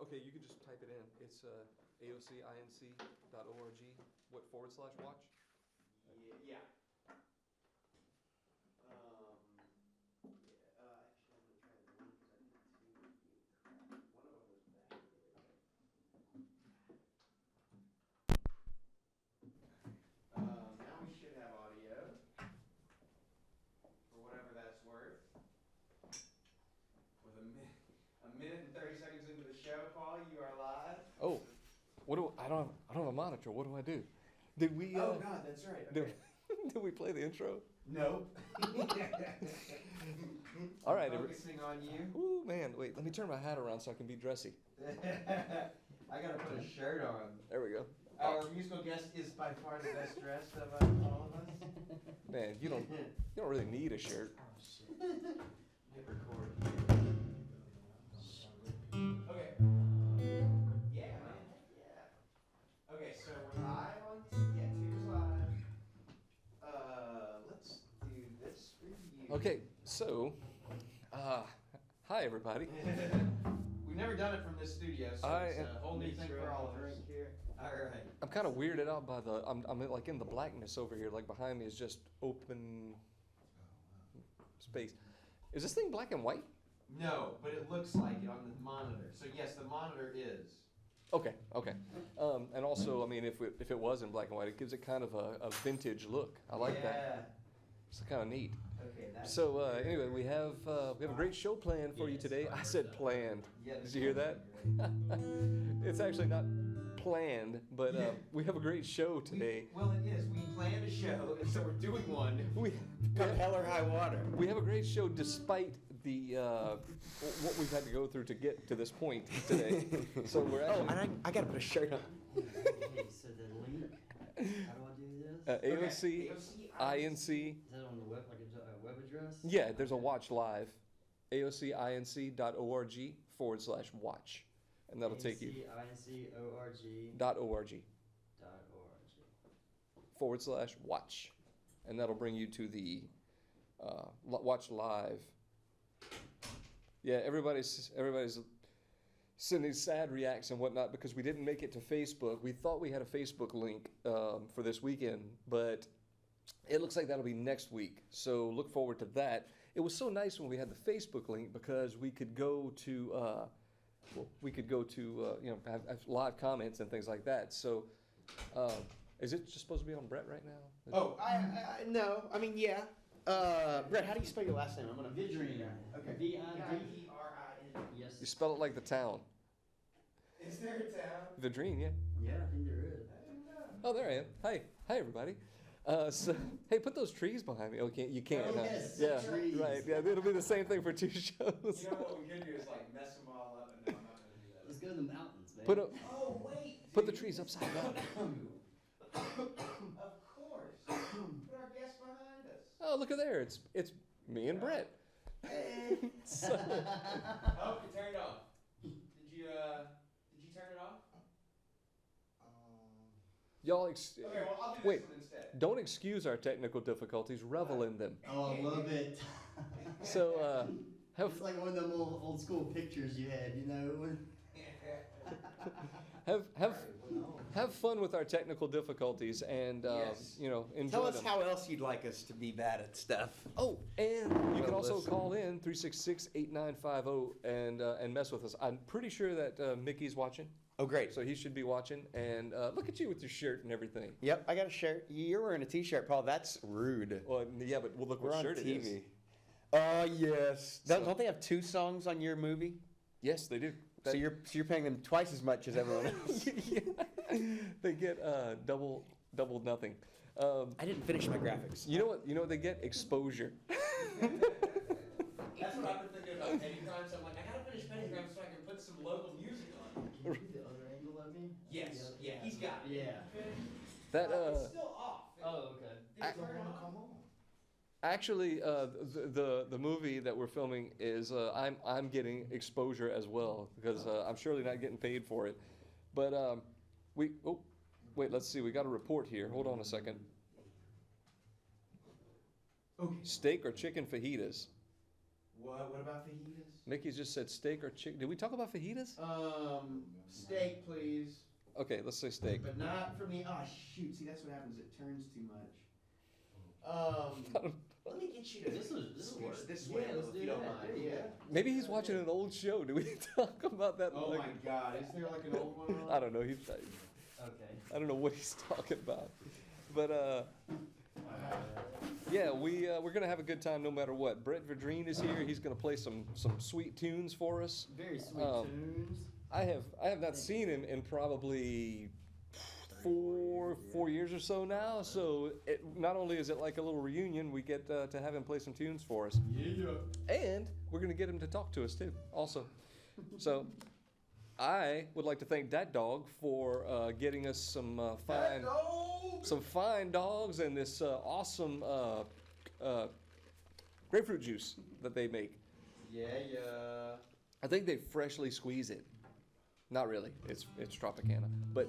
Okay, you can just type it in. It's AOCinc.org. What /watch? Yeah. Actually, I'm gonna try the one because I did two. One of them was back there. Now we should have audio for whatever that's worth. With a minute and 30 seconds into the show, Paul, you are live. Oh, I don't have a monitor. What do I do? Did we? Oh God, that's right. Okay. Did we play the intro? No. All right. Focusing on you. Ooh, man. Wait, let me turn my hat around so I can be dressy. I gotta put a shirt on. There we go. Our musical guest is by far the best dressed of all of us. Man, you don't really need a shirt. Oh shit. Hit record. Okay. Yeah, man. Yeah. Okay, so we're live on Tube's live. Let's do this for you. Okay, so, hi everybody. We've never done it from this studio, so it's a whole new thing for all of us. All right. I'm kind of weirded out by I'm like in the blackness over here. Like behind me is just open space. Is this thing black and white? No, but it looks like it on the monitor. So yes, the monitor is. Okay. And also, I mean, if it was in black and white, it gives it kind of a vintage look. I like that. It's kind of neat. Okay. So anyway, we have a great show planned for you today. I said planned. Did you hear that? It's actually not planned, but we have a great show today. Well, it is. We planned a show, and so we're doing one. Come hell or high water. We have a great show despite the what we've had to go through to get to this point today. So we're actually. Oh, and I gotta put a shirt on. Okay, so the link, how do I do this? AOC, INC. Is that on the web, like a web address? Yeah, there's a watch live. AOCinc.org/watch. And that'll take you. AOCinc.org. .org/watch. And that'll bring you to the watch live. Yeah, everybody's sending sad reacts and whatnot because we didn't make it to Facebook. We thought we had a Facebook link for this weekend, but it looks like that'll be next week. So look forward to that. It was so nice when we had the Facebook link because we could go to have live comments and things like that. So is it just supposed to be on Brett right now? Oh, no. I mean, yeah. Brett, how do you spell your last name? I'm gonna. Vidrin. Okay. V-I-D-R-I-N. Yes. You spell it like the town. Is there a town? Vidrin, yeah. Yeah, I think there is. I didn't know. Oh, there I am. Hi everybody. So, hey, put those trees behind me. Okay, you can't. Oh, huh? yes, Yeah, trees. right. Yeah, it'll be the same thing for two shows. You know what we could do is like mess them all up, and no, I'm not gonna do that. Let's go to the mountains, man. Oh wait. Put the trees upside down. Of course. Put our guest behind us. Oh, look at there. It's me and Brett. So, Oh, you turned it off. Did you turn it off? y'all, Okay, well I'll do wait. this one instead. Don't excuse our technical difficulties. Revel in them. Oh, I love it. So, It's like one of them old school pictures you had, you know? have fun with our technical difficulties and Yes. enjoy Tell us them. how else you'd like us to be bad at stuff. Oh, and you can Well, also listen. call in 366-8950 and mess with us. I'm pretty sure that Mickey's watching, Oh, great. so he should be watching. And look at you with your shirt and everything. Yep, I got a shirt. You're wearing a T-shirt, Paul. That's rude. Well, yeah, but look We're what on shirt it is. TV. Oh yes. Don't they have 2 songs on your movie? Yes, they do. So you're paying them twice as much as everyone else. They get double nothing. I didn't finish my graphics. You know what they get? Exposure. That's what I've been thinking about many times. I'm like, I gotta finish Pentagram so I can put some local music on. Can you do the other angle of me? Yes, yeah, he's got it. Yeah. That It's still off. Oh, okay. Did it turn on? Actually, the movie that we're filming is I'm getting exposure as well because I'm surely not getting paid for it. But let's see, we got a report here. Hold on a second. Okay. Steak or chicken fajitas? What about fajitas? Mickey just said steak or chicken. Did we talk about fajitas? Steak, please. Okay, let's say steak. But not for me. Oh, shoot. See, that's what happens. It turns too much. Let me get you to This will scooch work. this way, Yeah, let's if do you don't that. mind. Yeah. Yeah. Maybe he's watching an old show. Do we talk about that? Oh like, my God. Is there like an old one on? I don't know. Okay. I don't know what he's talking about. But yeah, we're gonna have a good time no matter what. Brett Verdreen is here. He's gonna play some sweet tunes for us. Very sweet tunes. I have not seen him in probably four years or so now. So not only is it like a little reunion, we get to have him play some tunes for us, and we're gonna get him to talk to us too, also. So I would like to thank Dat Dog for getting us some fine dogs and this awesome grapefruit juice that they make. Yeah. I think they freshly squeeze it. Not really. It's Tropicana, but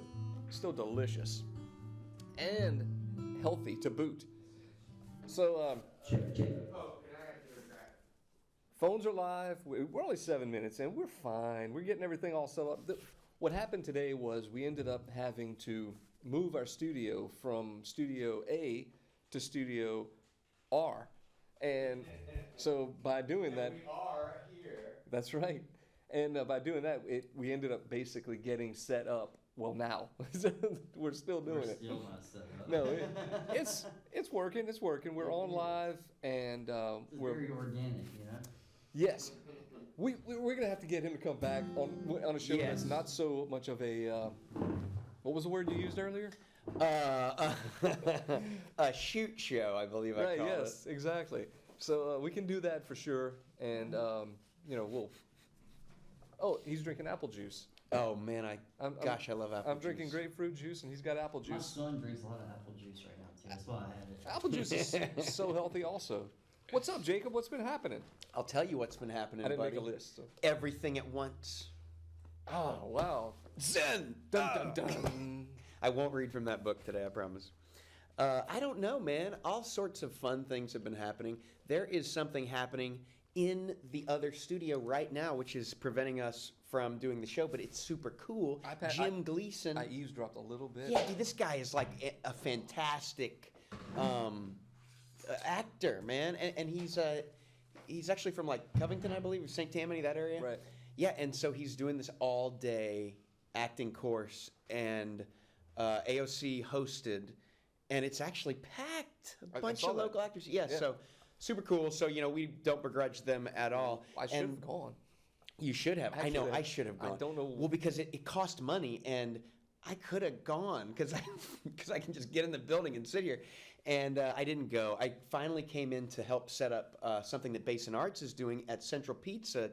still delicious and healthy to boot. So Oh, can I have to do a crack? phones are live. We're only 7 minutes in. We're fine. We're getting everything all set up. What happened today was we ended up having to move our studio from Studio A to Studio R. And so by doing that, We are here. that's right. And by doing that, we ended up basically getting set up. Well, now we're still doing We're it. still not set up. No, it's working. It's working. We're on live, and It's we're very organic, you know? yes. We're gonna have to get him to come back on a show Yes. that's not so much of a what was the word you used earlier? A shoot show, I believe I Right. called Yes. Exactly. So we can do that for sure, and we'll. Oh, he's drinking apple juice. it. Oh man, I love apple I'm drinking juice. grapefruit juice, and he's got apple My juice. son drinks a lot of apple juice right now, too. That's why I had it. Apple juice is so healthy, also. What's up, Jacob? What's been happening? I'll tell you what's been happening, I didn't buddy. make a list. So. Everything at once. Oh wow! Zen. Dun dun dun. I won't read from that book today, I promise. I don't know, man. All sorts of fun things have been happening. There is something happening in the other studio right now, which is preventing us from doing the show, but it's super cool. Jim Gleason. I eavesdropped a little bit. Yeah, dude, this guy is like a fantastic actor, man. And he's actually from like Covington, I believe, or St. Tammany, that area. Right. Yeah, and so he's doing this all-day acting course, and AOC hosted, and it's actually packed. A I bunch saw of that. local actors. Yeah, Yeah. so super cool. So, we don't begrudge them at all. I should have gone. You should have. I know, I should have I gone. don't know. Well, because it cost money, and I could have gone because I can just get in the building and sit here. And I didn't go. I finally came in to help set up something that Basin Arts is doing at Central Pizza.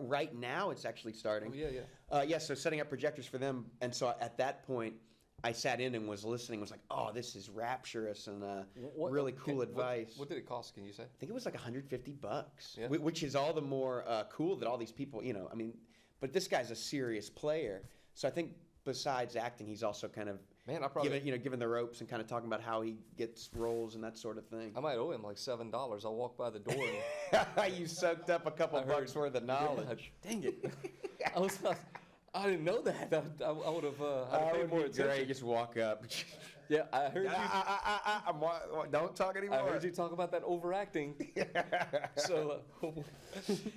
Right now, it's actually starting. Oh, yeah. So setting up projectors for them. And so at that point, I sat in and was listening. Was like, oh, this is rapturous and really cool advice. What did it cost? Can you say? I think it was like $150, Yeah. which is all the more cool that all these people, but this guy's a serious player. So I think besides acting, he's also kind of given the ropes and kind of talking about how he gets roles and that sort of thing. I might owe him like $7. I'll walk by the door. And You soaked up a couple bucks worth of knowledge. Yeah, dang it! I didn't know that. I would have paid more attention. Great, just walk up. Yeah, I heard you. Don't talk anymore. I heard you talk about that overacting. So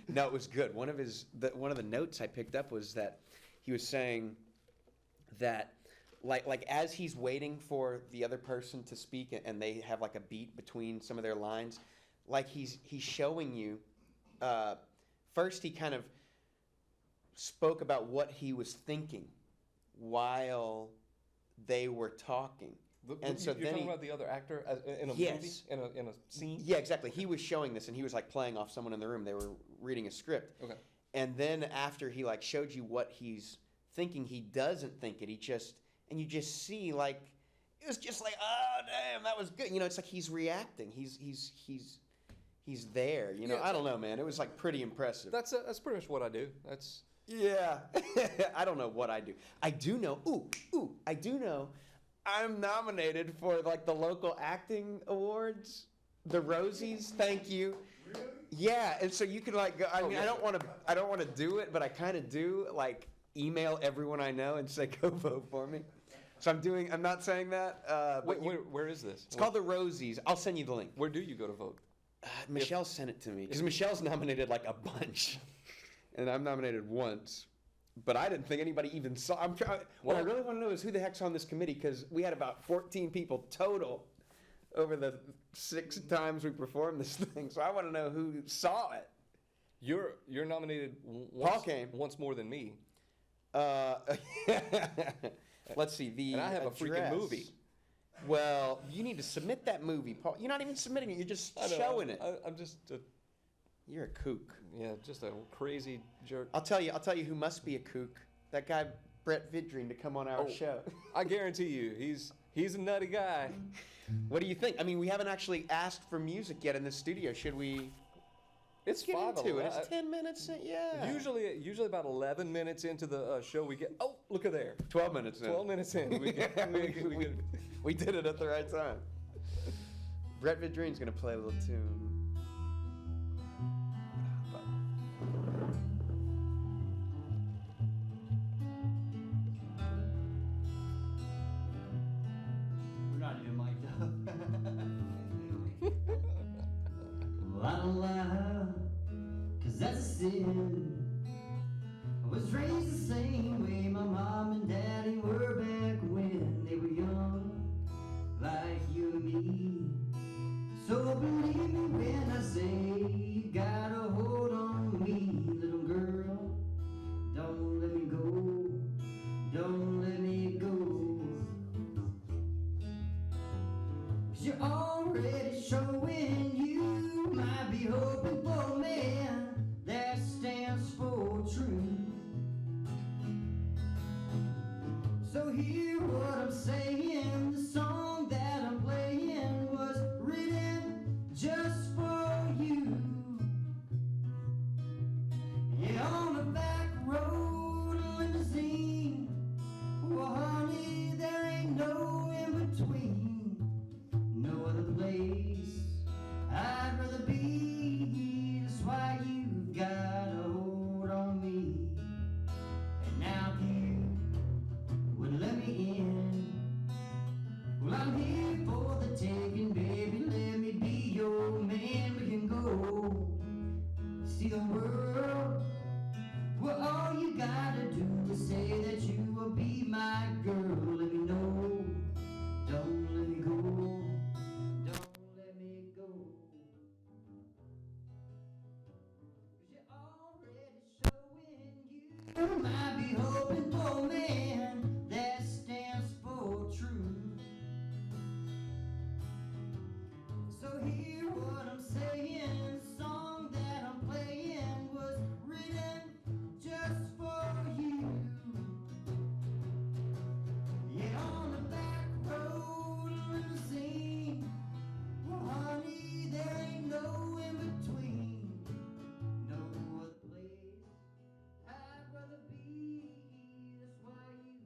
No, it was good. One of the notes I picked up was that he was saying that like as he's waiting for the other person to speak and they have like a beat between some of their lines, like he's showing you. First, he kind of spoke about what he was thinking while they were talking. And so you're then talking about the other actor in a Yes. movie, in a scene. Yeah, exactly. He was showing this, and he was like playing off someone in the room. They were reading a script. Okay. And then after he like showed you what he's thinking, he doesn't think it. You just see like it was just like, oh damn, that was good. It's like he's reacting. He's there. Yeah. I don't know, man. It was like pretty impressive. That's pretty much what I do. That's Yeah. I don't know what I do. I do know. I do know. I'm nominated for like the local acting awards, the Rosies. Thank you. Really? Yeah, and so you can like go, I mean, yeah. I don't want to do it, but I kind of do, like email everyone I know and say go vote for me. So I'm not saying that, but Where is this? it's called the Rosies. I'll send you the link. Where do you go to vote? Michelle sent it to me because Michelle's nominated like a bunch, and I'm nominated once. But I didn't think anybody even saw. What I really want to know is who the heck's on this committee, because we had about 14 people total over the 6 times we performed this thing. So I want to know who saw it. You're nominated Paul came. once more than me, Let's see the. and I have a freaking address. movie. Well, you need to submit that movie, Paul. You're not even submitting it. You're just I know, showing it. I'm just You're a kook. just a crazy jerk. I'll tell you who must be a kook. That guy Brett Vidring to come on our Oh. show. I guarantee you, he's a nutty guy. What do you think? I mean, we haven't actually asked for music yet in the studio. Should we? It's Get 5 into it. o'clock. It's 10 minutes. Yeah. Usually about 11 minutes into the show, we get. Oh, look at there. 12 minutes in. 12 minutes in, we get. We did it at the right time. Brett Vidring's gonna play a little tune. We're not even mic'd up. Well, I don't lie, 'cause that's a sin. I was raised the same way my mom and daddy were back when they were young, like you and me. So believe me when I say you gotta hold on me, little girl. Don't let me go, don't let me go. 'Cause you're already showing you might be hoping for a man that stands for truth. So hear what I'm saying, the song that I'm playing was written just for you. Yeah, on the back road, a limousine. Well, honey, there ain't no in between. No other place I'd rather be. That's why you've got a hold on me. And now if you would let me in, well, I'm here for the taking, baby. Let me be your man. We can go see the world. Well, all you gotta do is say that you will be my girl. Let me know. Don't let me go. Don't let me go. 'Cause you're already showing you might be hoping for a man that stands for truth. So hear what I'm saying, the song that I'm playing was written just for you. Yeah, on the back road, a limousine. Well, honey, there ain't no in between. No other place I'd rather be. That's why you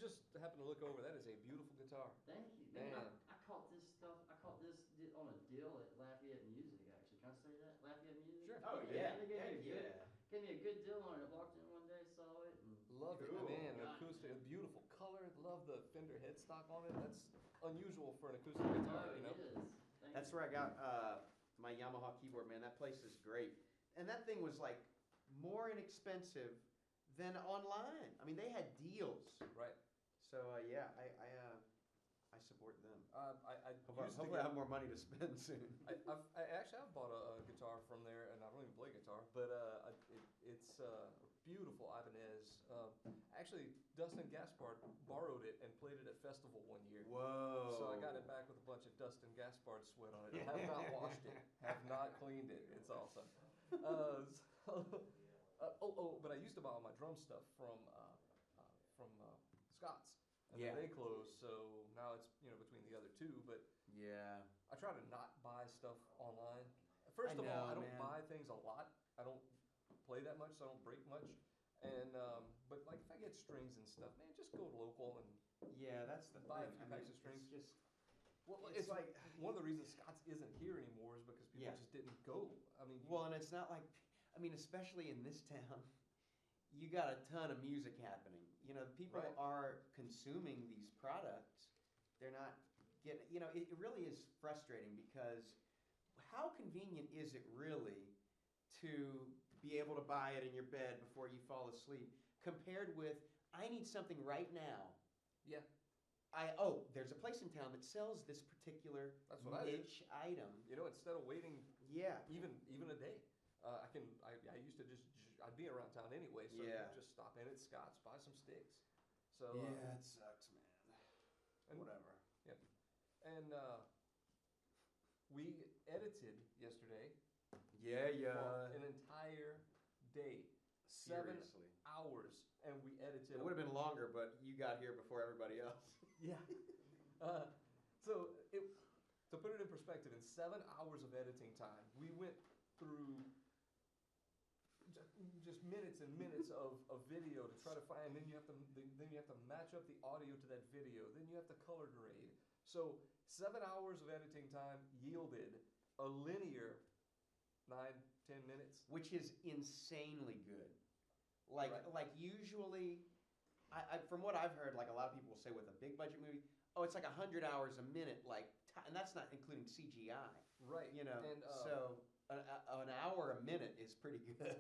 just happened to look over. That is a beautiful guitar. Thank you. Man, Man. I caught this stuff. I caught this on a deal at Lafayette Music. Actually, can I say that? Lafayette Music. Sure. Oh Yeah. They yeah. gave me a good deal on it. I walked in one day, saw it, and Love it, Cool. man. God. Acoustic, a beautiful color. Love the Fender headstock on it. That's unusual for an acoustic guitar, you know. it is. Thank That's you. where I got my Yamaha keyboard, man. That place is great. And that thing was like more inexpensive than online. I mean, they had deals. Right. So yeah, I support them. I Hopefully, used to hopefully I get, have more money to spend soon. I actually have bought a guitar from there, and I don't even play guitar, but it's a beautiful Ibanez. Actually, Dustin Gaspard borrowed it and played it at festival one year. Whoa. So I got it back with a bunch of Dustin Gaspard sweat on it. I have not washed it. Have not cleaned it. It's awesome. But I used to buy all my drum stuff from Scott's. And Yeah. then they closed, so now it's between the other two. But Yeah. I try to not buy stuff online. First I of all, know, I don't man. buy things a lot. I don't play that much, so I don't break much. And but like if I get strings and stuff, man, just go local and Yeah, that's the Buy a thing. few I packs mean, of strings. It's just well, It's it's like- like one of the reasons Scott's isn't here anymore is because people Yeah. just didn't go. I mean, well, and it's not like, I mean, especially in this town, you got a ton of music happening. You know, people Right. are consuming these products. They're not getting, it really is frustrating because how convenient is it really to be able to buy it in your bed before you fall asleep compared with, I need something right now. yeah, There's a place in town that sells this particular That's what I did. niche item. instead of waiting Yeah. even a day, I used to I'd be around town anyway, so Yeah. just stop in at Scott's, buy some sticks. So Yeah, it sucks, man. and- Whatever. and we edited yesterday Yeah, for an entire day, 7 Seriously. hours, and we edited. It would have been longer, but you got here before everybody else. Yeah. To put it in perspective, in 7 hours of editing time, we went through just minutes and minutes of video to try to find. Then you have to match up the audio to that video. Then you have to color grade. So 7 hours of editing time yielded a linear 9-10 minutes. Which is insanely good. Like, Right. like usually, I from what I've heard, like a lot of people will say with a big budget movie, oh, it's like 100 hours a minute, and that's not including CGI. Right. You know, And, so an hour a minute is pretty good.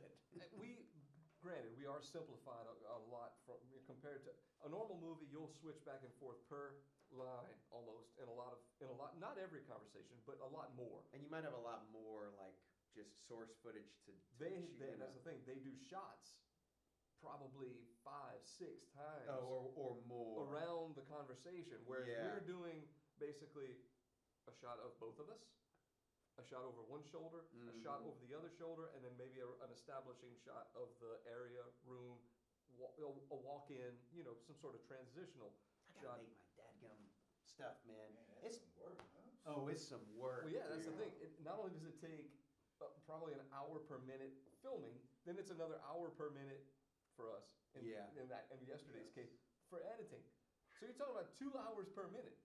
Granted, we are simplified a lot compared to a normal movie. You'll switch back and forth per line almost in a lot, not every conversation, but a lot more. And you might have a lot more like just source footage to shoot, That's the thing. They do shots probably 5-6 times or more around the conversation, whereas Yeah. we're doing basically a shot of both of us, a shot over one shoulder, a shot Mhm. over the other shoulder, and then maybe an establishing shot of the area, room, a walk-in, some sort of transitional I gotta shot. make my dadgum stuff, man. Man, It's that's some work, huh? oh, it's some work. Well, yeah, that's the Yeah. thing. Not only does it take probably an hour per minute filming, then it's another hour per minute for us. In yesterday's Yes. case for editing. So you're talking about 2 hours per minute.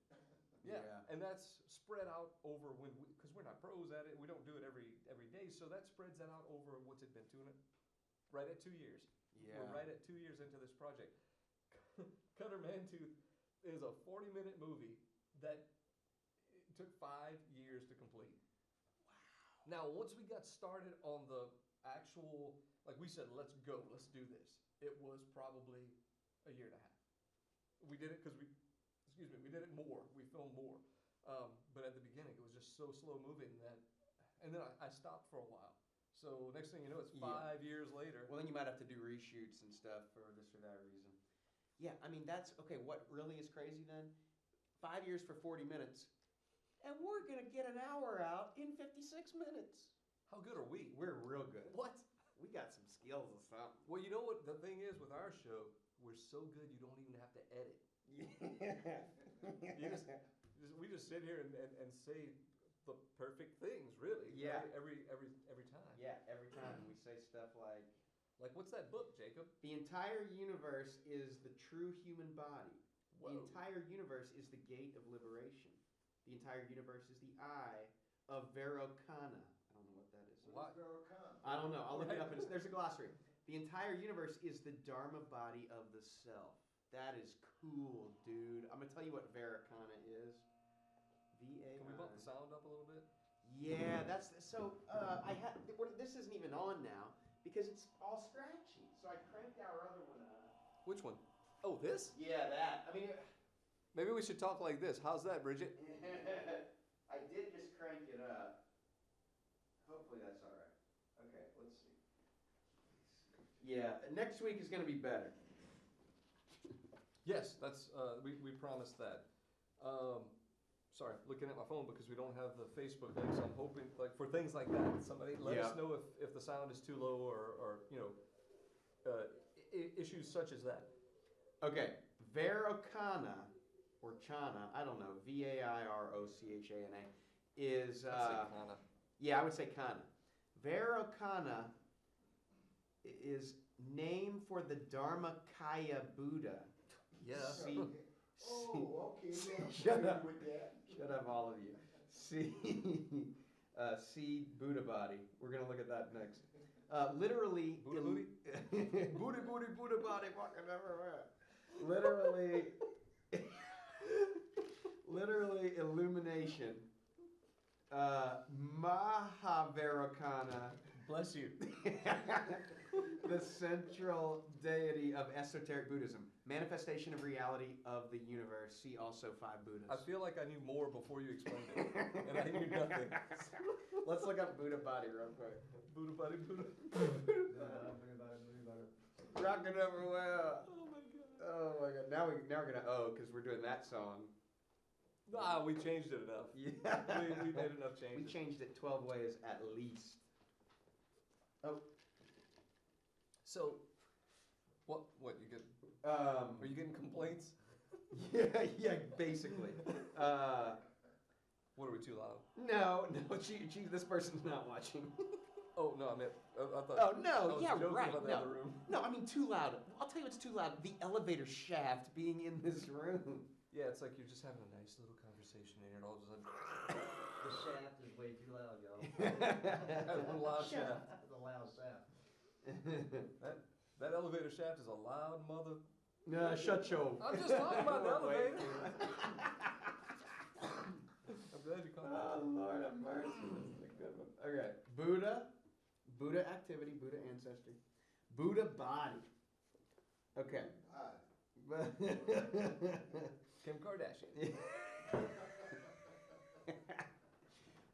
Yeah, Yeah. and that's spread out over because we're not pros at it. We don't do it every day, so that spreads that out over what's it been right at 2 years. Yeah. We're right at 2 years into this project. Cutter Mantooth is a 40-minute movie that it took 5 years to complete. Wow. Now, once we got started on the actual, like we said, let's go, let's do this, it was probably a year and a half. We did it because we did it more, we filmed more. But at the beginning, it was just so slow moving and then I stopped for a while. So next thing you know, it's Yeah. 5 years later. Well, then you might have to do reshoots and stuff for this or that reason. Yeah, I mean, that's okay. What really is crazy then? 5 years for 40 minutes, and we're going to get an hour out in 56 minutes. How good are we? We're real good. What? We got some skills or something. Well, you know what the thing is with our show? We're so good you don't even have to edit. Yeah. We just sit here and say the perfect things, really. Yeah. Every time. Yeah, every time we say stuff like, Like, what's that book, Jacob? The entire universe is the true human body. Whoa. The entire universe is the gate of liberation. The entire universe is the eye of Verokana. I don't know what that is. What? I don't know. I'll look it up. There's a glossary. The entire universe is the Dharma body of the self. That is cool, dude. I'm gonna tell you what Verokana is. V-A-I. Can we bump the sound up a little bit? Yeah, that's so. This isn't even on now because it's all scratchy. So I cranked our other one up. Which one? Oh, this? Yeah, that. I mean, Maybe we should talk like this. How's that, Bridget? I did just crank it up. Hopefully that's all right. Okay, let's see. Yeah, next week is going to be better. Yes, that's we promised that. Sorry, looking at my phone because we don't have the Facebook link, so I'm hoping like for things like that, somebody let us know if the sound is too low or issues such as that. Okay, Verokana or Chana, I don't know, Vairochana is I'd say kinda. yeah, I would say Kana. Verokana is name for the Dharmakaya Buddha. Yeah. See, Okay. Shut up. With that. Shut up, all of you. See, see Buddha body. We're gonna look at that next. Literally, Buddha booty? Buddha booty, Buddha body, walking everywhere. Literally illumination. Mahavarokana, Bless you. the central deity of esoteric Buddhism, manifestation of reality of the universe. See also 5 Buddhas. I feel like I knew more before you explained it, and I knew nothing. Let's look up Buddha body real quick. Buddha body, Buddha. Rocking everywhere. Oh my god. Oh my god. Now we're gonna because we're doing that song. Ah, we changed it enough. Yeah. We made enough We changes. changed it 12 ways at least. Oh. So, what you get? Are Are you getting complaints? yeah, basically. What, are we too loud? No, this person's not watching. Oh no, I meant I thought. Oh I no, was yeah, joking right. about the No. other room. No, I mean too loud. I'll tell you what's too loud. The elevator shaft being in this room. Yeah, it's like you're just having a nice little conversation and it all of a sudden. The shaft is way too loud, y'all. That's a loud shaft. It's a loud shaft. That elevator shaft is a loud mother. No, shut your. I'm just talking about the Wait. elevator. I'm glad you caught that. Oh Lord have mercy. This is a good one. Okay, Buddha activity, Buddha ancestry, Buddha body. Okay. Kim Kardashian.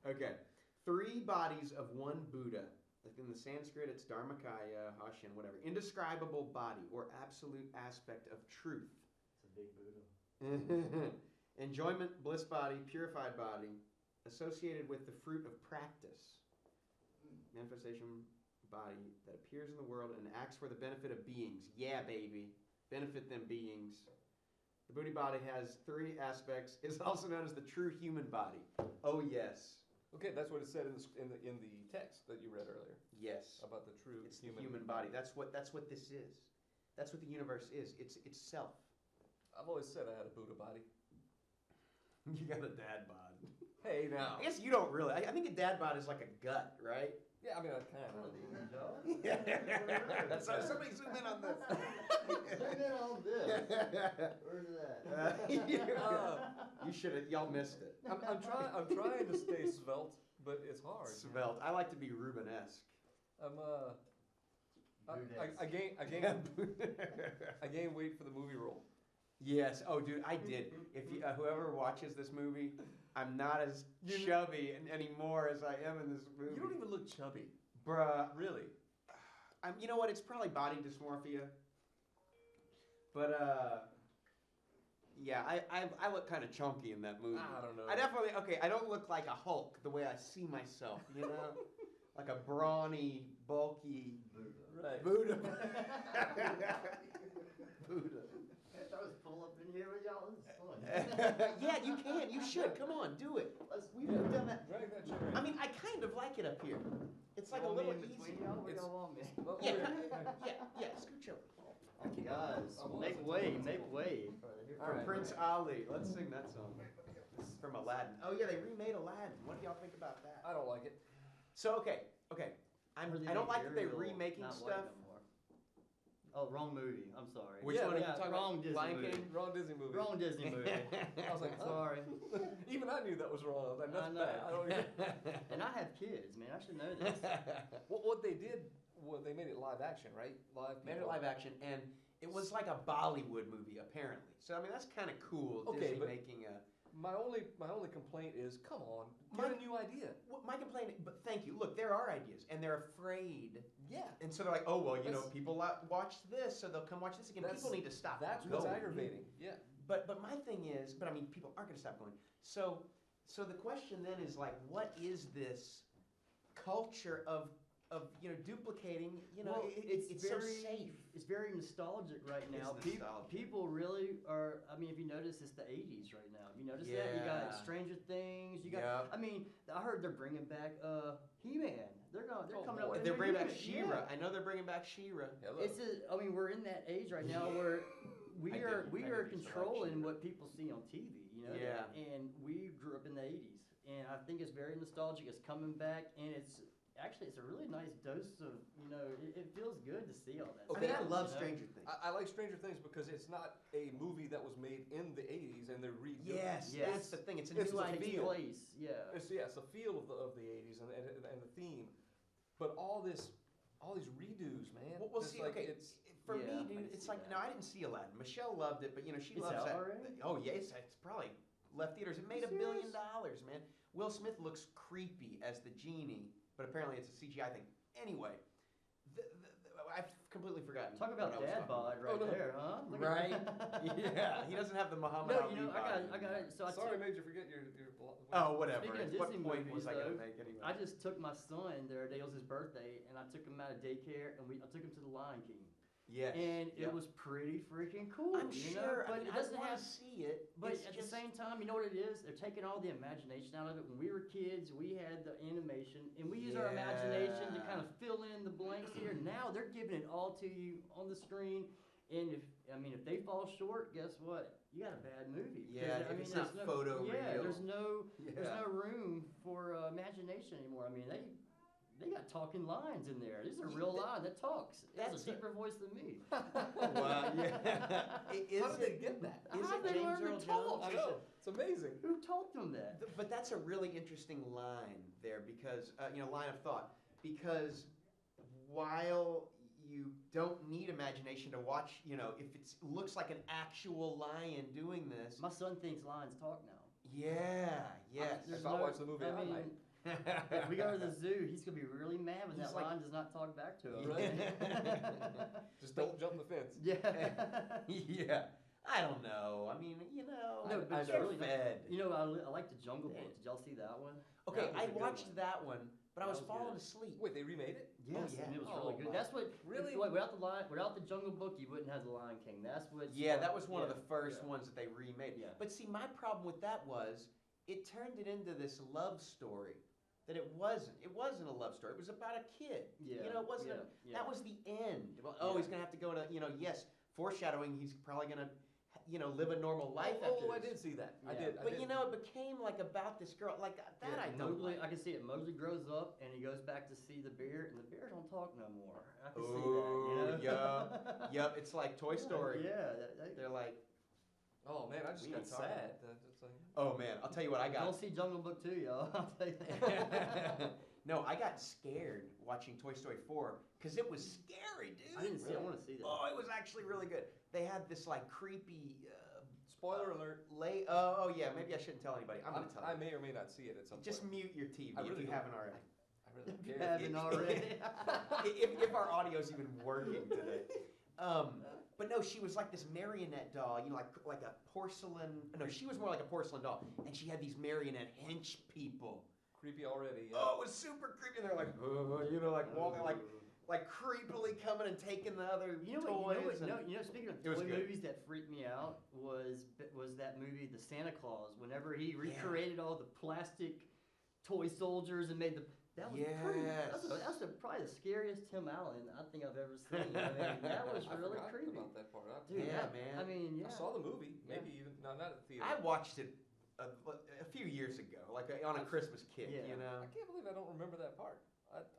Okay, 3 bodies of one Buddha. Like in the Sanskrit, it's Dharmakaya, Hashin, whatever. Indescribable body or absolute aspect of truth. It's a big Buddha. Enjoyment, bliss body, purified body, associated with the fruit of practice. Manifestation body that appears in the world and acts for the benefit of beings. Yeah, baby. Benefit them beings. The Buddha body has 3 aspects. It's also known as the true human body. Oh, yes. Okay, that's what it said in the text that you read earlier Yes. about the true It's the human body. That's what this is. That's what the universe is. It's self. I've always said I had a Buddha body. You got a dad bod. Hey now. I guess you don't really. I think a dad bod is like a gut, right? Yeah, I mean I kind of. Yeah. So somebody zoom in on this. Zoom in on this. Where's that? You should have. Y'all missed it. I'm trying to stay svelte, but it's hard. Svelte. I like to be Rubenesque. I'm I Buddhist. gain weight for the movie role. Yes. Oh, dude, I did. If you, whoever watches this movie, I'm not as chubby anymore as I am in this movie. You don't even look chubby. Bruh. Really? You know what? It's probably body dysmorphia. But yeah, I look kind of chunky in that movie. I don't know. I don't look like a Hulk the way I see myself, you know? Like a brawny, bulky Buddha. Right. Buddha. Buddha. I was pull up in here with y'all. This is fun. Yeah, you can. You should. Come on, do it. We've done that. Drag that chair in. I mean, I kind of like it up here. It's like a You want me little in between easier. y'all? Where It's- y'all want me? Well, Yeah, scooch over. Guys, I was make until way, it's make cool. way. All From right. Prince Ali. Let's sing that song. This is from Aladdin. Oh yeah, they remade Aladdin. What do y'all think about that? I don't like it. So okay. I don't like that they're Ariel remaking not stuff. white no more. Oh, wrong movie. I'm sorry. Which Yeah, one are you yeah, talking wrong about? Disney Lion movie. King? Wrong Disney movie. Wrong Disney movie. I was like, huh? Sorry. Even I knew that was wrong. I was like, that's I know. bad. I don't even... And I have kids, man. I should know this. What they did, they made it live action, right? Made it live action, and it was like a Bollywood movie apparently. So I mean that's kind of cool. Okay, Disney but- making a. My only complaint is, come on, get a new idea. My complaint, but thank you. Look, there are ideas, and they're afraid, Yeah. and so they're like, oh well, you know, That's- people watched this, so they'll come watch this again. That's- People need to stop. That's going. what's aggravating. Yeah. But my thing is, I mean, people aren't going to stop going. So the question then is like, what is this culture of duplicating? You know, Well, it's so safe. It's very nostalgic right now. It's nostalgic. People really are. I mean, if you notice, it's the '80s right now. Have you noticed that? You got Yeah. Stranger Things. You got. Yeah. I mean, I heard they're bringing back He-Man. They're Oh, coming boy. up. with a They're new bringing back He-Man. She-Ra. I know they're bringing back She-Ra. Hello. I mean, we're in that age right now where we I are did. we I are did used to like controlling She-Ra. what people see on TV. You know. Yeah. And we grew up in the '80s, and I think it's very nostalgic. It's coming back, and it's a really nice dose of it feels good to see all that. I mean, I stuff, love you know? Stranger Things. I like Stranger Things because it's not a movie that was made in the 80s and they're redoing Yes, it. Yes. that's the thing. It's a It's new the Takes idea. place, yeah. It's a feel of the 80s and the theme. But all these redos, man. Well, we'll it's see. like, Okay, It's, for Yeah, me, I dude, can it's see like that. no, I didn't see Aladdin. Michelle loved it, but she It's loves out that. already? Oh yeah, it's probably left theaters. It made $1 billion, man. Will Smith looks creepy as the genie, but apparently it's a CGI thing. Anyway, I've completely forgotten. Talk about what I was dad talking bod right Oh, no. there, huh? Look at Right? that. Yeah, he doesn't have the Muhammad No, Ali you know, body I got it. So I sorry, took, made you forget your Oh, whatever. Speaking of What Disney point movies, was I gonna though, make anyway? I just took my son the other day. It was his birthday, and I took him out of daycare, and I took him to the Lion King, Yes. and yeah. it was pretty freaking cool. I'm you sure. know? But I mean, it doesn't I want have. to see it. But It's at just, the same time, you know what it is? They're taking all the imagination out of it. When we were kids, we had the animation, and we use our imagination to Yeah. kind of fill in the blanks here. Now they're giving it all to you on the screen, and if they fall short, guess what? You got a bad movie. Yeah, if it's not photoreal. there's no Yeah. room for imagination anymore. I mean, they got talking lines in there. This is a real line that talks. It has That's a deeper voice than me. Well, yeah. How did they get that? Is How it they James learn to Earl talk? Jones? I know. It's amazing. Who taught them that? But that's a really interesting line there because, line of thought. Because while you don't need imagination to watch, if it looks like an actual lion doing this. My son thinks lions talk now. Yeah, yes. There's If I watch the movie, I might. if we go to the zoo, he's gonna be really mad when He's that like- lion does not talk back to him. Right. Just don't jump the fence. Yeah. Yeah. I don't know. I mean, No, but it's they're really not- fed. I like the Jungle Book. Did y'all see that one? Okay, That was I a good watched one. that one, but I That was was falling good. asleep. Wait, they remade it? Yes, yeah. and it was Oh, really good. my- That's what Really? without the Jungle Book, you wouldn't have the Lion King. That's what. Yeah, that was one of yeah, the first yeah. ones that they remade. Yeah. But see, my problem with that was it turned it into this love story that it wasn't. It wasn't a love story. It was about a kid. Yeah. It wasn't. Yeah. That was the end. Well, oh, Yeah. he's gonna have to go to. Yes, foreshadowing. He's probably gonna, live a normal life after I this. did see that. I Yeah. did. But it became like about this girl. Like that, Yeah, I don't. Mowgli, like. I can see it. Mowgli grows up and he goes back to see the bear, and the bear don't talk no more. I can see Oh, that. You know? Yep. It's like Toy Story. Yeah. They're like, Oh man, I just We got ain't talking. sad. It's like, oh man, I'll tell you what I got. Don't see Jungle Book 2, y'all. I'll tell you that. No, I got scared watching Toy Story 4 because it was scary, dude. I didn't see. I want to see that. Oh, it was actually really good. They had this like creepy. spoiler alert. Oh yeah, maybe I shouldn't tell anybody. I'm gonna tell I you. may or may not see it at some Just point. mute your TV I if really you don't- haven't already. I really don't You care. haven't already. if our audio's even working today. But no, she was like this marionette doll, like a porcelain. No, she was more like a porcelain doll, and she had these marionette hench people. Creepy already. Yeah. Oh, it was super creepy. And they're like, like walking, like creepily coming and taking the other You know toys. what? and- Speaking of It was toy good. movies that freaked me out was that movie, The Santa Claus. Whenever he recreated all the plastic toy soldiers and made That was pretty. Yes. Probably the scariest Tim Allen I think I've ever seen. I mean, that was I really forgot creepy. about that part. Dude, Yeah, that- man. I mean, yeah. I saw the movie, Yeah. maybe even no, not at the theater. I watched it a few years ago, like on a Christmas kick, Yeah. you know. I can't believe I don't remember that part.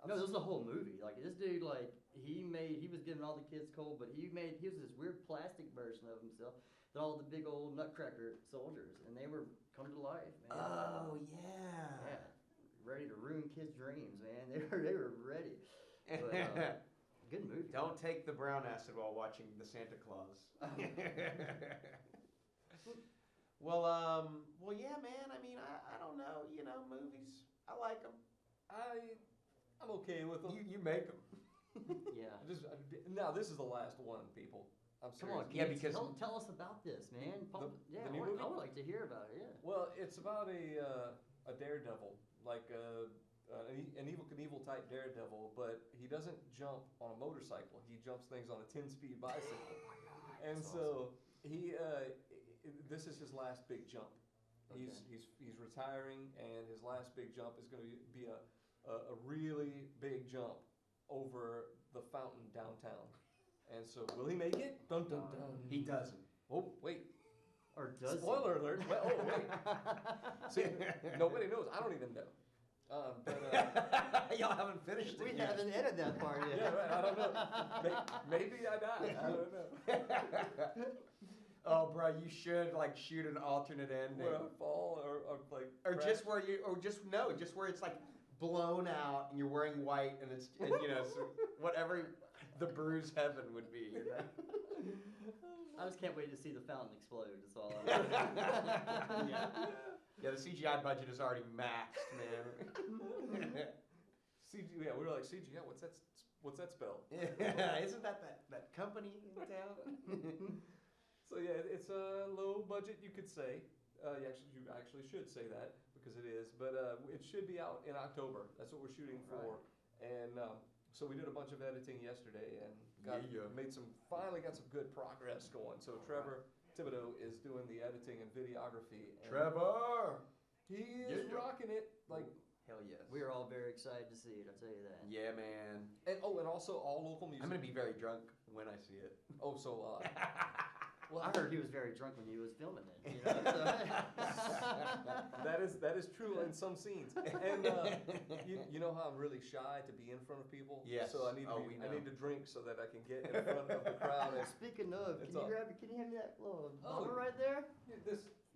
No, this was the whole movie. Like this dude, like he was giving all the kids cold, but he was this weird plastic version of himself. That all the big old nutcracker soldiers, and they were come to life, man. Oh yeah. Yeah, ready to ruin kids' dreams, man. They were ready. But, good movie. Don't take the brown acid while watching the Santa Claus. well, yeah, man. I mean, I don't know. You know, movies. I like them. I'm okay with them. You make them. Yeah. Now this is the last one, people. I'm Come serious. on, Yeah, kids. because- Tell us about this, man. The new movie? I would like to hear about it. Yeah. Well, it's about a daredevil, like an Evel Knievel type daredevil, but he doesn't jump on a motorcycle. He jumps things on a 10-speed bicycle. And so this is his last big jump. He's retiring, and his last big jump is going to be a really big jump over the fountain downtown. And so, will he make it? Dun dun dun. He doesn't. Oh wait! Or does Spoiler alert! Well, oh wait! See, nobody knows. I don't even know. Y'all haven't finished it We yet. haven't edited that part yet. Yeah, right. I don't know. Maybe I die. I don't know. Oh, bro, you should like shoot an alternate ending, Where I fall or like. or crash. just where it's like blown out and you're wearing white and it's you know so whatever the bruise heaven would be. You know? I just can't wait to see the fountain explode. That's all I know. Yeah, the CGI budget is already maxed, man. Yeah, we were like CGI. What's that spell? Yeah, isn't that company in town? So yeah, it's a low budget, you could say. You actually should say that because it is. But it should be out in October. That's what we're shooting for. And so we did a bunch of editing yesterday and finally got some good progress going. So Trevor Thibodeau is doing the editing and videography. And Trevor! he is rocking it. Like, Hell yes. We are all very excited to see it. I'll tell you that. Yeah, man. and also all local music. I'm going to be very drunk when I see it. Oh, so Well, I heard he was very drunk when he was filming it. You know, so. that is true in some scenes. And you know how I'm really shy to be in front of people. Yes. So I need to drink so that I can get in front of the crowd. And Speaking of, It's can all- you hand me that little Oh. bumper right there?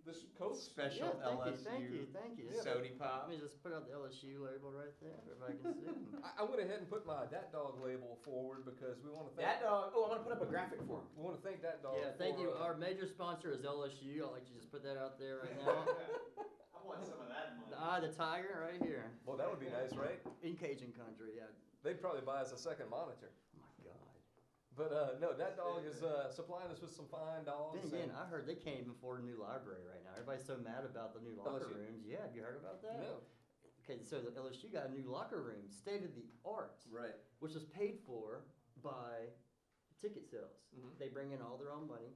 this Coke Special Yeah, LSU thank you. Sody Pop. Let me just put out the LSU label right there, if everybody can see. I went ahead and put my Dat Dog label forward because we want to thank That dog. Oh, I'm going to put up a graphic for him. we want to thank Dat Dog. Yeah, thank for, you. Our major sponsor is LSU. I'd like to just put that out there right now. I want some of that money. The Tiger right here. Well, that would be nice, right? In Cajun country, yeah. They'd probably buy us a second monitor. Oh my God. But no, Dat Dog is supplying us with some fine dogs. Then again, I heard they can't even afford a new library right now. Everybody's so mad about the new locker LSU. rooms. Yeah, have you heard about that? No. Okay, so the LSU got a new locker room, state of the art, Right. which was paid for by ticket sales. Mhm. They bring in all their own money.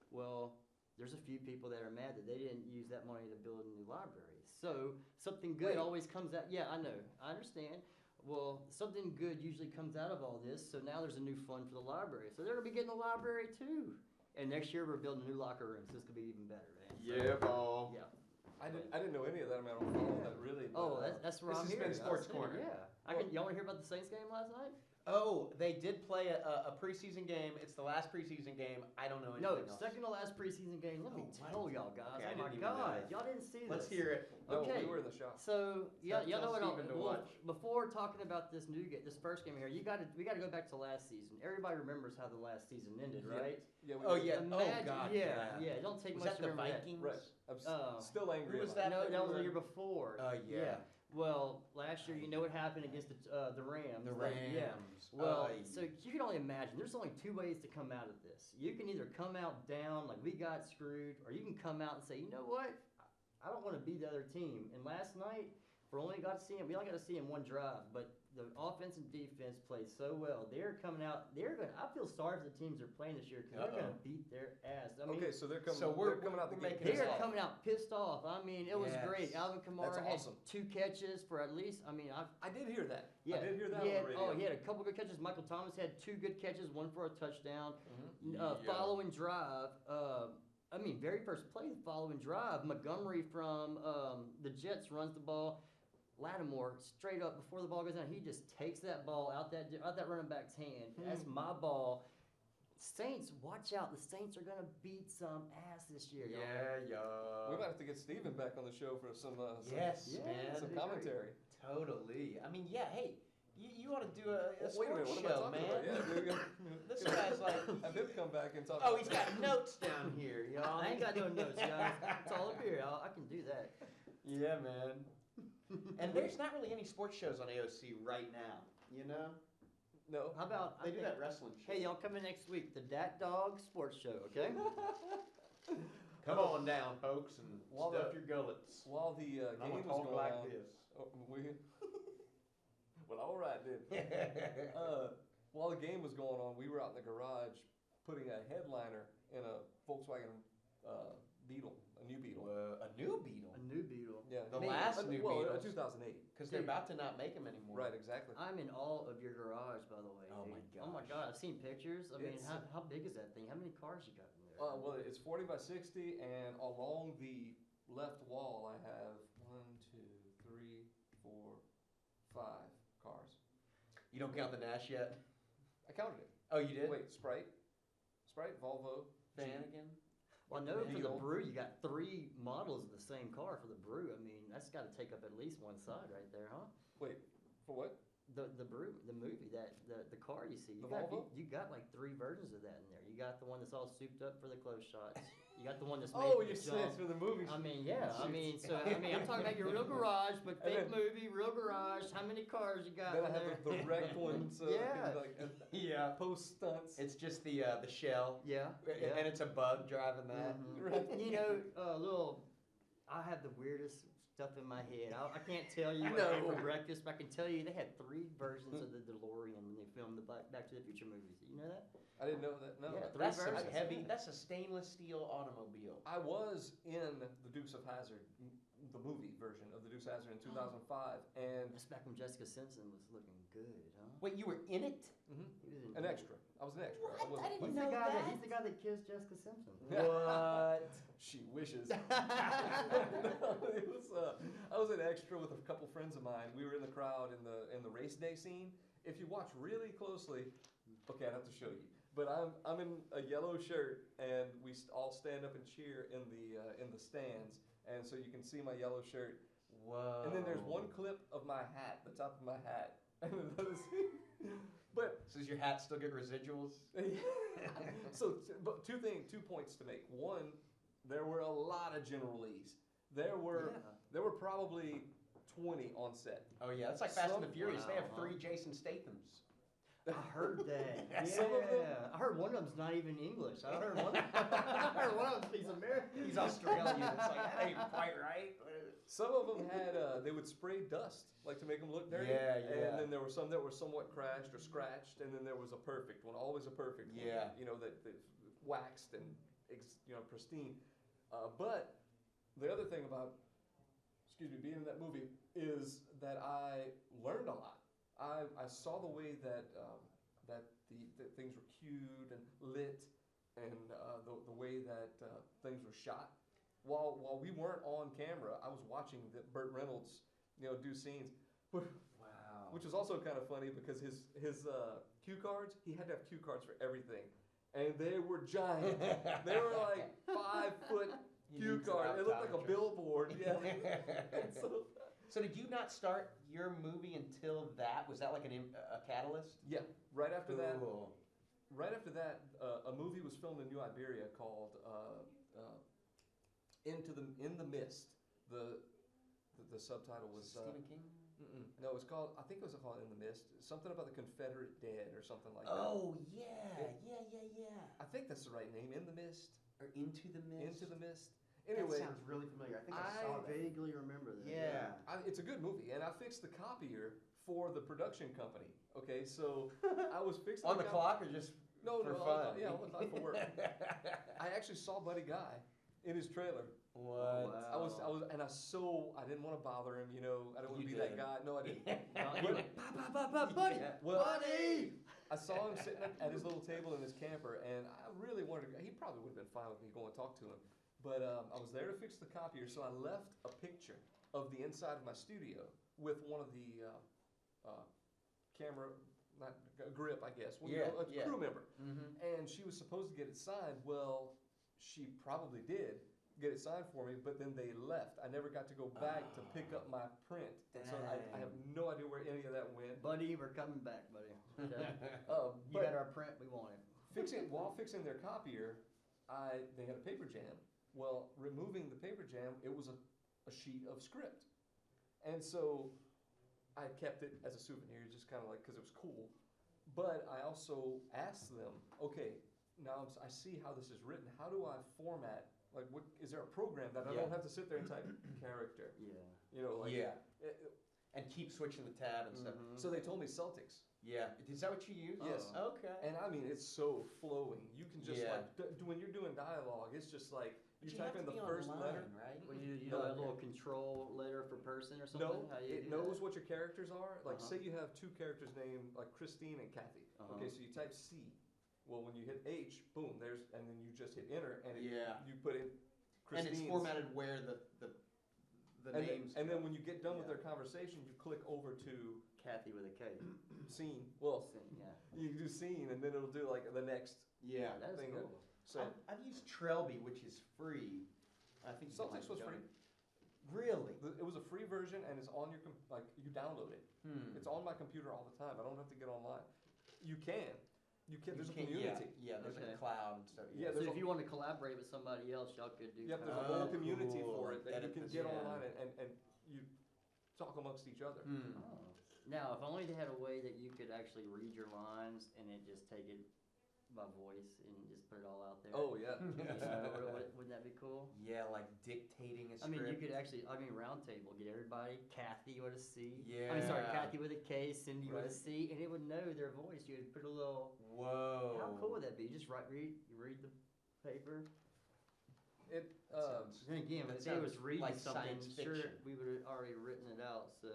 Well, there's a few people that are mad that they didn't use that money to build a new library. So something good Wait. always comes out. Yeah, I know. I understand. Well, something good usually comes out of all this. So now there's a new fund for the library. So they're gonna be getting a library too. And next year we're building a new locker room, so this could be even better, man. So, Yeah, ball. yeah. I didn't know any of that. I mean, I don't follow that really. But, Oh, that's where This I'm has here. been Sports Corner. Yeah. Y'all want to hear about the Saints game last night? Oh, they did play a preseason game. It's the last preseason game. I don't know anything No, else. second to last preseason game. Let me Oh, tell y'all guys. Okay, I oh my didn't even know God, that. y'all didn't see this. Let's hear it. no, okay. we were in the shop. So y'all Tell know what? Steven to watch. Before talking about this this first game here, we got to go back to last season. Everybody remembers how the last season ended, Yeah. right? Yeah. We Oh, did. yeah. Imagine, God, yeah. yeah. It don't take Was much that to the remember that. Vikings? Right. I'm Oh. still angry. Who was about that? it. No, that was the year before. Yeah. Well, last year, you know what happened against the Rams. The Like, Rams. Yeah. Well, Ay. so you can only imagine. There's only two ways to come out of this. You can either come out down like we got screwed, or you can come out and say, you know what, I don't want to be the other team. And last night, we only got to see him one drive, but the offense and defense played so well. They're coming out. I feel sorry for the teams they're playing this year because they're going to beat their ass. I mean, Okay, so they're coming. So they're coming out the we're gate. making they pissed are off. coming out pissed off. I mean, it was Yes. great. Alvin Kamara That's had awesome. 2 catches for at least. I mean, I did hear that. yeah, I did hear that he on had, the radio. he had a couple good catches. Michael Thomas had 2 good catches, 1 for a touchdown. Yeah. Following drive, very first play, the following drive, Montgomery from the Jets runs the ball. Lattimore straight up before the ball goes down, he just takes that ball out that running back's hand. That's my ball. Saints, watch out! The Saints are gonna beat some ass this year. Y'all. Yeah. We might have to get Steven back on the show for some Yes, Yeah, man. that'd some be great. commentary. Totally. I mean, yeah. Hey, you ought to do a Wait a minute, sports what am I show, talking man. about? Yeah, there you go. This guy's like. Have him come back and talk. Oh, about he's got notes down here, y'all. I ain't got no notes, guys. It's all up here. I can do that. Yeah, man. And there's not really any sports shows on AOC right now, you know? No. How about They do that wrestling show. Hey, y'all come in next week, the Dat Dog Sports Show, okay? Come on down, folks, and While stuff the- your gullets. While the I'm game gonna was talk going like on. this. Oh, well, all right then. While the game was going on, we were out in the garage putting a headliner in a Volkswagen Beetle, a new Beetle. A new Beetle? A new Beetle. Yeah. The last new well, Beetles. 2008. Because they're about to not make them anymore. Right, exactly. I'm in awe of your garage, by the way. Oh dude. my Oh my gosh. god, I've seen pictures. I mean, It's- how big is that thing? How many cars you got in there? Well, it's 40 by 60, and along the left wall, I have 1, 2, 3, 4, 5 cars. You don't count the Nash yet? I counted it. Oh, you did? Wait, Sprite, Volvo, Jeep. Flanagan? Well, I know for the Beetle. Brew, you got 3 models of the same car for the Brew. I mean, that's got to take up at least one side right there, huh? Wait, for what? The Brew, the movie, the car you see. The Volvo? You got like 3 versions of that in there. You got the one that's all souped up for the close shots. You got the one that's made Oh, for you the said jump. for the movie. I mean, yeah. I'm talking about your real garage, but And fake then- movie, real garage. How many cars you got Then I in have there? the wrecked ones. Yeah. Yeah. Post stunts. It's just the shell. Yeah. And it's a bug driving that. Mhm. Right. You know, I have the weirdest stuff in my head. I can't tell you what No. I ate for breakfast, but I can tell you they had 3 versions of the DeLorean when they filmed the Back to the Future movies. You know that? I didn't know that. No. Yeah, 3 That's some versions. heavy. That's a stainless steel automobile. I was in the Dukes of Hazzard, the movie version of the Dukes of Hazzard in 2005, and That's back when Jessica Simpson was looking good, huh? Wait, you were in it? He was in an extra. I was an extra. What? I wasn't- I didn't He's know the guy that. he's the guy that kissed Jessica Simpson. What? She wishes. It was, I was an extra with a couple friends of mine. We were in the crowd in the race day scene. If you watch really closely, okay, I'd have to show you. But I'm in a yellow shirt, and we all stand up and cheer in the stands, and so you can see my yellow shirt. Whoa. And then there's one clip of my hat, the top of my hat. But So does your hat still get residuals? but two points to make. One, there were a lot of General Lees. There were probably 20 on set. Oh yeah, it's like Fast and the Some- Furious. They have wow, 3 Jason Stathams. I heard that. Yeah. Some of them- I heard one of them's not even English. I heard one. I heard one of them. He's American. He's Australian. It's like that ain't quite right. Some of them had, they would spray dust, like to make them look dirty. Yeah, yeah. And then there were some that were somewhat crashed or scratched, and then there was a perfect one, always a perfect one. Yeah. You know, that waxed and, pristine. But the other thing about, being in that movie is that I learned a lot. I saw the way that the things were cued and lit, and the way that things were shot. While we weren't on camera, I was watching Burt Reynolds, do scenes, Wow. which was also kind of funny because his cue cards, he had to have cue cards for everything, and they were giant. They were like 5 foot He cue needs an cards. It looked like a optometrist. billboard. Yeah. And So did you not start your movie until that? Was that like a catalyst? yeah, right after that. Cool. Right after that, a movie was filmed in New Iberia called In the Mist. The subtitle was Stephen King? no, it was called. I think it was called In the Mist. Something about the Confederate dead or something like that. Oh yeah. I think that's the right name. In the Mist. Or Into the Mist. Into the Mist. That Anyway, sounds really familiar. I think I I saw that. vaguely remember that. Yeah. it's a good movie, and I fixed the copier for the production company. Okay, so I was fixing On the guy- clock or just No, for no, fun? yeah, on the clock for work. I actually saw Buddy Guy in his trailer. What? And I didn't want to bother him, you know. I didn't want to You be that did. guy. No, I didn't. No, you But- went, buddy, Yeah. Well, buddy. I saw him sitting at his little table in his camper, and I really wanted to. He probably would have been fine with me going to talk to him, but I was there to fix the copier, so I left a picture of the inside of my studio with one of the camera, not grip, I guess. Well, you Yeah, know, a yeah. crew member, Mm-hmm. and she was supposed to get it signed. Well, she probably did get it signed for me, but then they left. I never got to go back to pick up my print, and so I have no idea where any of that went. Buddy, we're coming back, buddy. Okay. You But got our print, we want it. while fixing their copier, they had a paper jam. Well, removing the paper jam, it was a sheet of script, and so I kept it as a souvenir, just kind of like because it was cool. But I also asked them, okay, now I see how this is written. How do I format? Like, what is there a program that I Yeah. don't have to sit there and type character? Yeah. You know, like Yeah. it- And keep switching the tab and stuff. Mhm. so they told me Celtics. Yeah. Is that what you use? Yes. Okay. And I mean, it's so flowing. You can just Yeah. like when you're doing dialogue, it's just like But you have type to in the be first online, letter. right? Well, you No. know, a little control letter for person or something? No, How do you it do knows that? what your characters are. Like, Uh-huh. say you have two characters named like Christine and Kathy. Uh-huh. Okay, so you type C. Well, when you hit H, boom, and then you just hit enter, and Yeah. you put in And Christine's. it's formatted where the and names. Then, and then when you get done with Yeah. their conversation, you click over to Kathy with a K. scene. Well, Yeah. you do scene, and then it'll do like the next. Yeah. That is thing cool. So I've used Trelby, which is free. I think you can, Celtics was free. Really? It was a free version, and it's on your like you download it. Hmm. It's on my computer all the time. I don't have to get online. You can. There's a can't- community. Yeah, there's Okay. a cloud and stuff. Yeah, So there's if a- you want to collaborate with somebody else, y'all could do. Yep, there's a Oh, whole community cool. for it that you Edit can this get in. online and you talk amongst each other. Hmm. Oh. Now, if only they had a way that you could actually read your lines and then just take it by voice and just put it all out there. Oh yeah. Wouldn't that be cool? Yeah, like dictating a I script. mean, you could actually, round table, get everybody, Kathy with a C. Yeah. Kathy with a K, Cindy with a Right. C, and it would know their voice. You would put a little, Whoa. how cool would that be? You just read the paper. It Then again, That if they was sounds reading like something, science sure, fiction. we would have already written it out, so.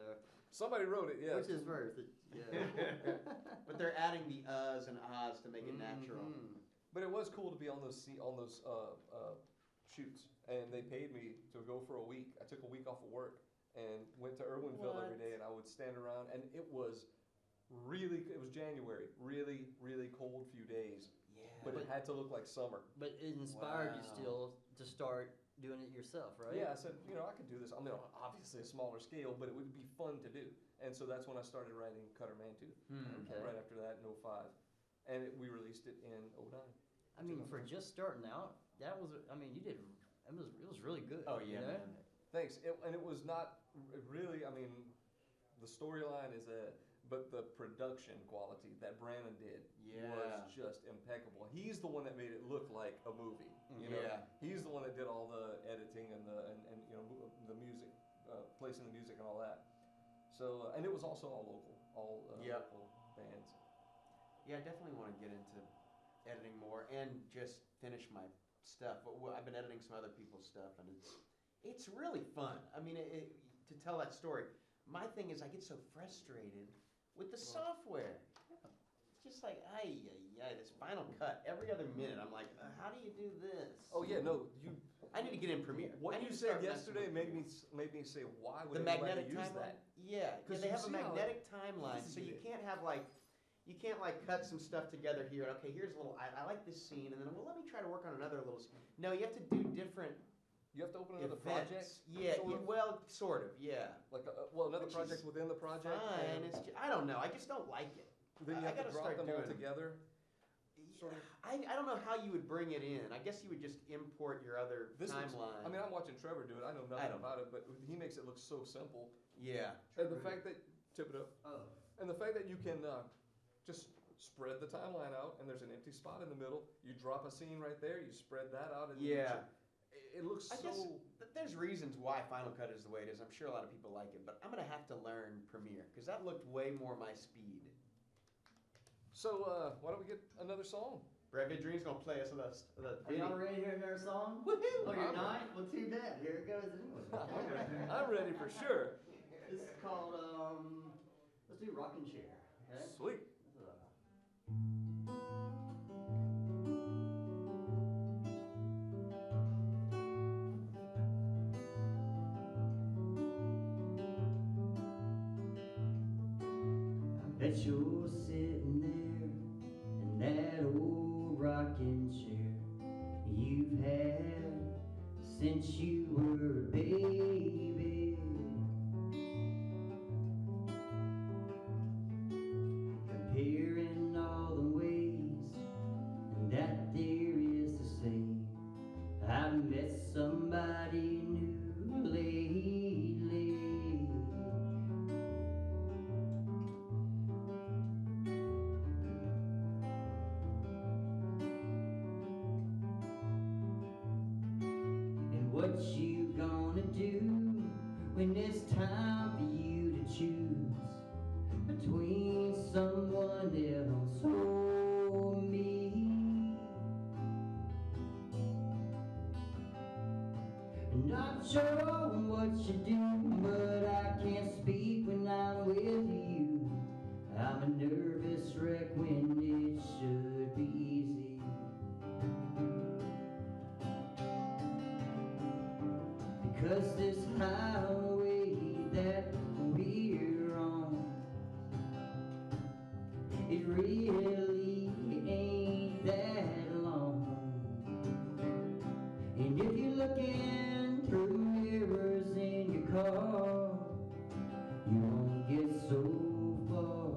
somebody wrote it. Yeah. Which is worth it, yeah. But they're adding the uhs and ahs to make it natural. Mhm. But it was cool to be on those shoots, and they paid me to go for a week. I took a week off of work and went to Irwinville every What? day, and I would stand around, and it was January, really cold few days, Yeah. but it had to look like summer. But it inspired you Wow. still to start doing it yourself, right? Yeah, I said, I could do this. I mean, obviously a smaller scale, but it would be fun to do. And so that's when I started writing Cutter Mantooth, Okay. right after that in 05. And we released it in 09. I mean, for just starting out, that was, you did, it was really good. Oh, you yeah, know? man. Thanks. And it was not really, the storyline is but the production quality that Brandon did Yeah. was just impeccable. He's the one that made it look like a movie. You know? Yeah. He's the one that did all the editing and the music, placing the music and all that. So and it was also all local, Yep. local bands. Yeah, I definitely want to get into editing more and just finish my stuff. But I've been editing some other people's stuff, and it's really fun. I mean, to tell that story. My thing is, I get so frustrated with the software. It's just like, this Final Cut every other minute. I'm like, how do you do this? Oh yeah, no, I need to get in Premiere. I What need you to said start messing yesterday with made me say, why would the anybody magnetic use timeline. that? Yeah, 'Cause they you have a see how magnetic timeline, so easy you it is. can't have you can't cut some stuff together here. Okay, here's a little. I like this scene, and then let me try to work on another little. No, you have to do different You have to open another events. project. Yeah, sort of? well, sort of. Yeah. Like another Which project is within the project. Fine. and It's I don't know. I just don't like it. then you I have to gotta drop start them all doing it. together. Sort of. I don't know how you would bring it in. I guess you would just import your other This looks, timeline. I'm watching Trevor do it. I know I nothing don't about it, but he makes it look so simple. yeah. And the fact that tip it up, Oh. and the fact that you can just spread the timeline out, and there's an empty spot in the middle. You drop a scene right there. You spread that out, and Yeah. it looks I guess so. there's reasons why Final Cut is the way it is. I'm sure a lot of people like it, but I'm gonna have to learn Premiere because that looked way more my speed. So why don't we get another song? Brad Dream's gonna play us the Are y'all ready to hear another song? Woohoo! Oh, you're I'm not? Well, too bad. Here it goes anyway. I'm ready for sure. This is called, let's do Rockin' Chair. Okay? Sweet. I bet you're sitting there in that old rocking chair you've had since you were a baby. Comparing all the ways that there is to say, I met somebody new lately. And what you gonna do when it's time for you to choose between someone else or me? Not sure what you do, but I can't speak when I'm with you. I'm a nervous wreck when it should be easy. Because this highway that we're on, it really ain't that long. And if you're looking through mirrors in your car, you won't get so far.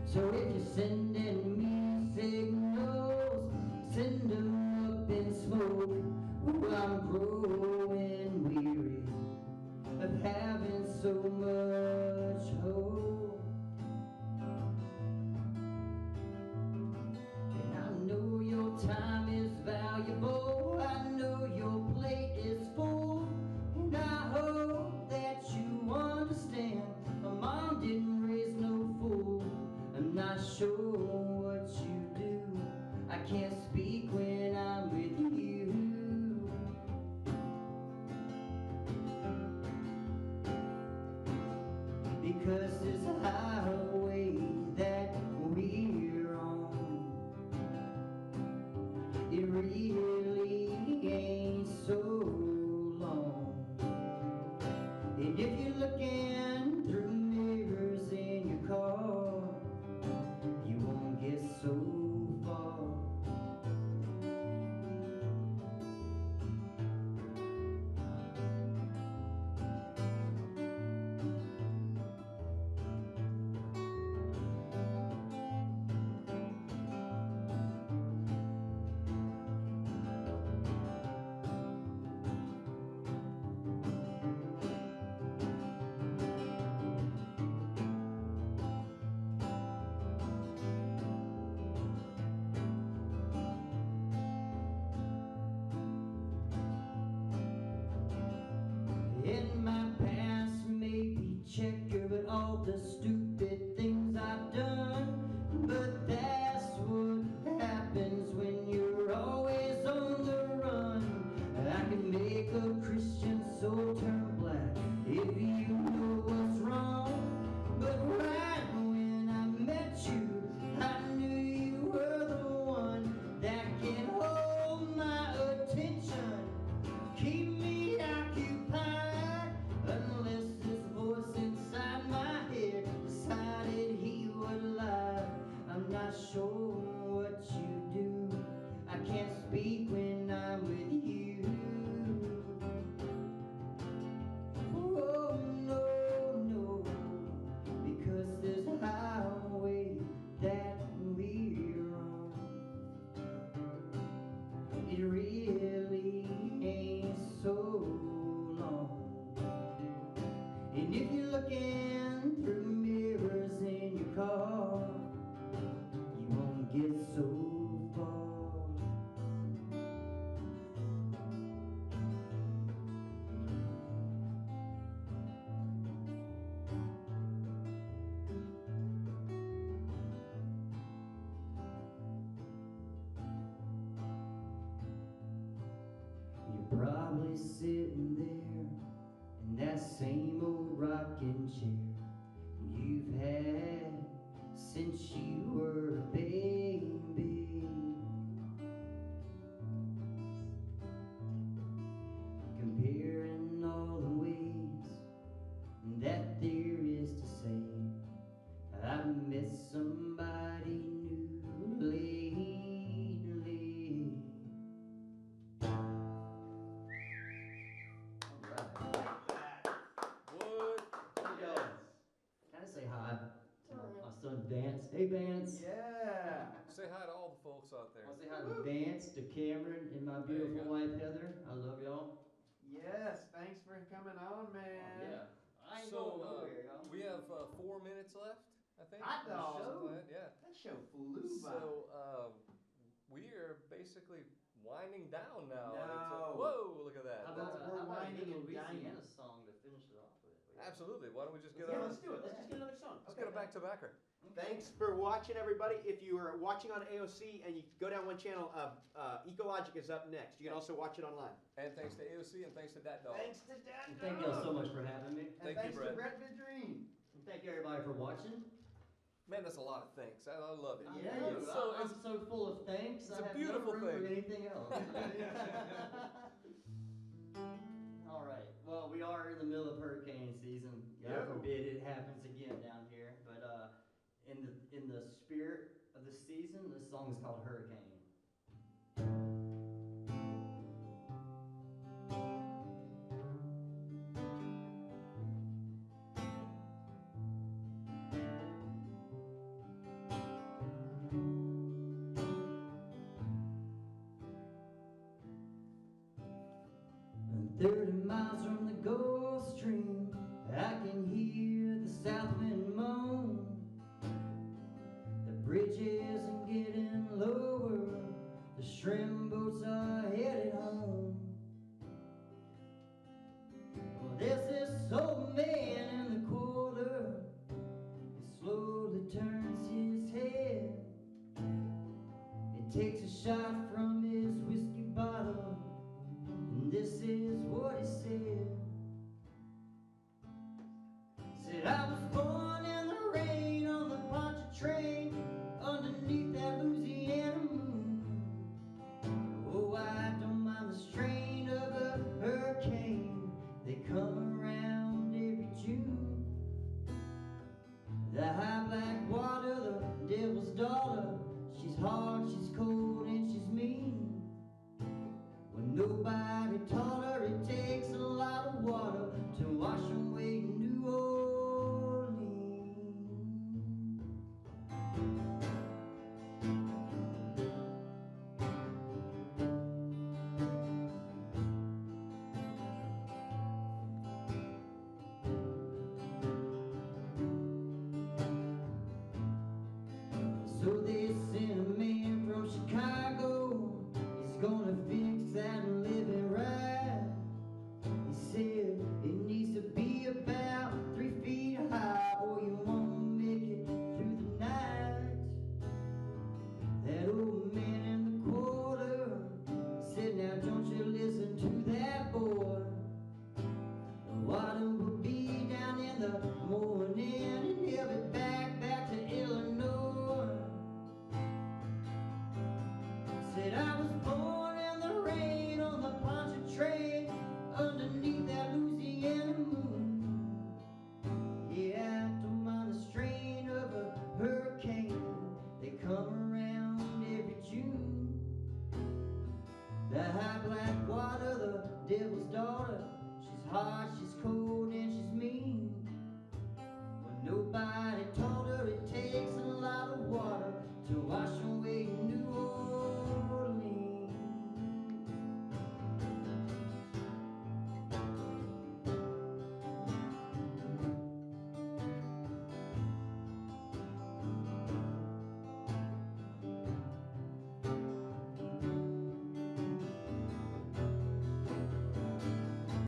So if you're sending me signals, send them up in smoke. Ooh, I'm growing weary of having so much hope. And I know your time is valuable, I know your plate is full, and I hope that you understand my mom didn't raise no fool. I'm not sure what you do, I can't speak when I'm with you. Because this highway that we're on, it really ain't so long. And if you're looking through mirrors in your car, you won't get so far. sitting there in that same old rocking chair you've had since you were a baby. Comparing all the ways that there is to say I met somebody new lately. Alright. What? Can I say hi to my son Vance? Hey Vance. Yeah. Say hi to all the folks out there. I want to say hi to Vance, to Cameron, and my There you beautiful go. wife Heather. I love y'all. Yes, thanks for coming on, man. Yeah. I ain't So going nowhere, y'all. we have 4 minutes left, I think. Hot dog. Something like that, yeah. That show flew by. So we are basically winding down now. No. Whoa, look at that. How about, We're how about a winding good and dining. Louisiana song to finish it off with? What do you think? Absolutely. Why don't we just get Yeah, our, let's do it. Let's just get another song. let's get a back-to-backer. Thanks for watching, everybody. If you are watching on AOC and you go down one channel, Ecologic is up next. You can also watch it online. And thanks to AOC and thanks to Dat Dog. Thanks to Dad. And thank y'all so much for having me. And Thank you, thanks to Brett. Brett Vidrine. And thank you everybody for watching. Man, that's a lot of thanks. I love it. Yeah, It's so, I'm so full of thanks. it's I a have beautiful no room thing. for anything else. All right. Well, we are in the middle of hurricane season. God Yeah. forbid it happens again down here. But in the spirit of the season, this song is called Hurricane. And 30 miles from the Gulf Stream, I can hear the south wind moan. The bridge isn't getting lower, the shrimp boats are headed home. Well, there's this old man in the quarter, he slowly turns his head. He takes a shot from his whiskey bottle, and this is what he said. Said, I was born in the rain on the Pontchartrain underneath that Louisiana moon. Oh, I don't mind the strain of a hurricane. They come around every June. The high black water, the devil's daughter. She's hard, she's cold, and she's mean. When nobody taught her, it takes a lot of water to wash away New Orleans. So they sent a man from Chicago. He's gonna fix that and live it right. He said it needs to be about 3 feet high, or you won't make it through the night. That old man in the quarter said, now don't you listen to that boy. The water will be down in the morning, and he'll be back to Illinois. Said I was born in the rain on the Pontchartrain underneath that Louisiana moon. Yeah, I don't mind the strain of a hurricane. They come around every June. The high black water, the devil's daughter. She's hot, she's cold, and she's mean. When nobody taught her, it takes a lot of water to wash away